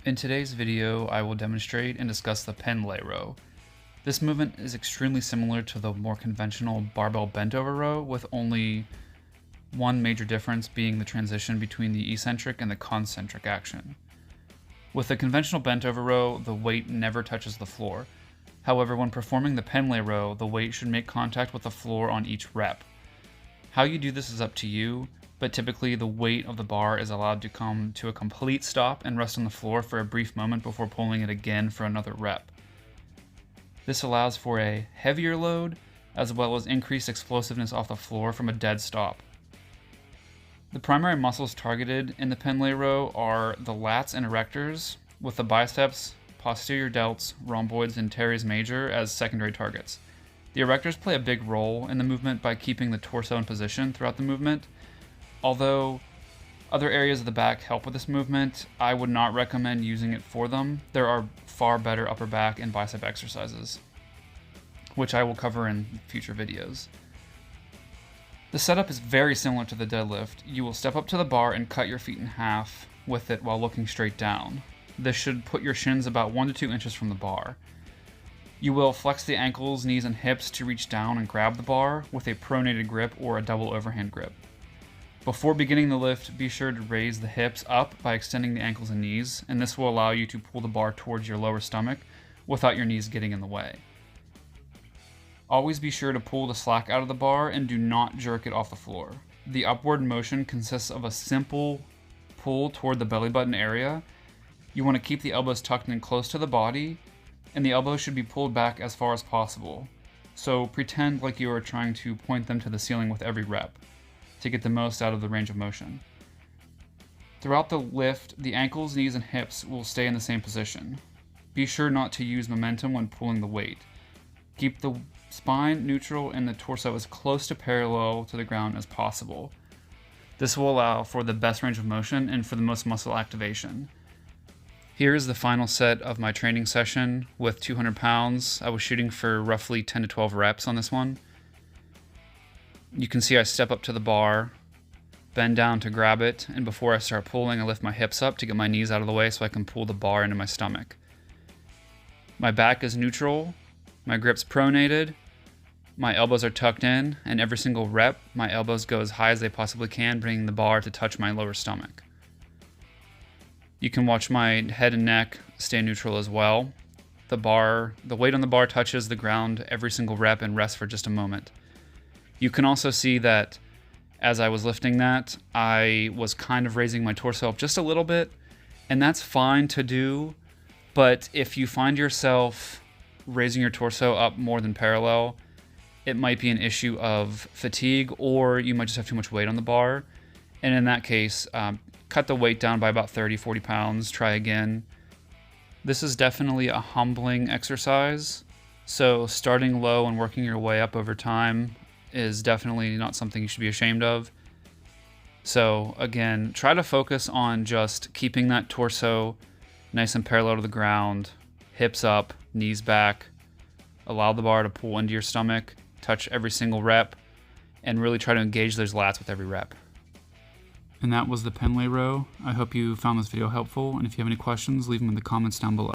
In today's video, I will demonstrate and discuss the Pendlay Row. This movement is extremely similar to the more conventional barbell bent over row, with only one major difference being the transition between the eccentric and the concentric action. With the conventional bent over row, the weight never touches the floor. However, when performing the Pendlay Row, the weight should make contact with the floor on each rep. How you do this is up to you, but typically the weight of the bar is allowed to come to a complete stop and rest on the floor for a brief moment before pulling it again for another rep. This allows for a heavier load, as well as increased explosiveness off the floor from a dead stop. The primary muscles targeted in the Pendlay Row are the lats and erectors, with the biceps, posterior delts, rhomboids, and teres major as secondary targets. The erectors play a big role in the movement by keeping the torso in position throughout the movement. Although other areas of the back help with this movement, I would not recommend using it for them. There are far better upper back and bicep exercises, which I will cover in future videos. The setup is very similar to the deadlift. You will step up to the bar and cut your feet in half with it while looking straight down. This should put your shins about 1 to 2 inches from the bar. You will flex the ankles, knees, and hips to reach down and grab the bar with a pronated grip or a double overhand grip. Before beginning the lift, be sure to raise the hips up by extending the ankles and knees, and this will allow you to pull the bar towards your lower stomach without your knees getting in the way. Always be sure to pull the slack out of the bar and do not jerk it off the floor. The upward motion consists of a simple pull toward the belly button area. You want to keep the elbows tucked in close to the body, and the elbows should be pulled back as far as possible. So pretend like you are trying to point them to the ceiling with every rep to get the most out of the range of motion. Throughout the lift, the ankles, knees, and hips will stay in the same position. Be sure not to use momentum when pulling the weight. Keep the spine neutral and the torso as close to parallel to the ground as possible. This will allow for the best range of motion and for the most muscle activation. Here is the final set of my training session with 200 pounds. I was shooting for roughly 10 to 12 reps on this one. You can see I step up to the bar, bend down to grab it, and before I start pulling, I lift my hips up to get my knees out of the way so I can pull the bar into my stomach. My back is neutral, my grip's pronated, my elbows are tucked in, and every single rep, my elbows go as high as they possibly can, bringing the bar to touch my lower stomach. You can watch my head and neck stay neutral as well. The weight on the bar touches the ground every single rep and rests for just a moment. You can also see that as I was lifting that, I was kind of raising my torso up just a little bit, and that's fine to do, but if you find yourself raising your torso up more than parallel, it might be an issue of fatigue, or you might just have too much weight on the bar, and in that case, cut the weight down by about 30-40 pounds, try again. This is definitely a humbling exercise, so starting low and working your way up over time is definitely not something you should be ashamed of. So again, try to focus on just keeping that torso nice and parallel to the ground, hips up, knees back, allow the bar to pull into your stomach, touch every single rep, and really try to engage those lats with every rep. And that was the Pendlay Row. I hope you found this video helpful, and if you have any questions, leave them in the comments down below.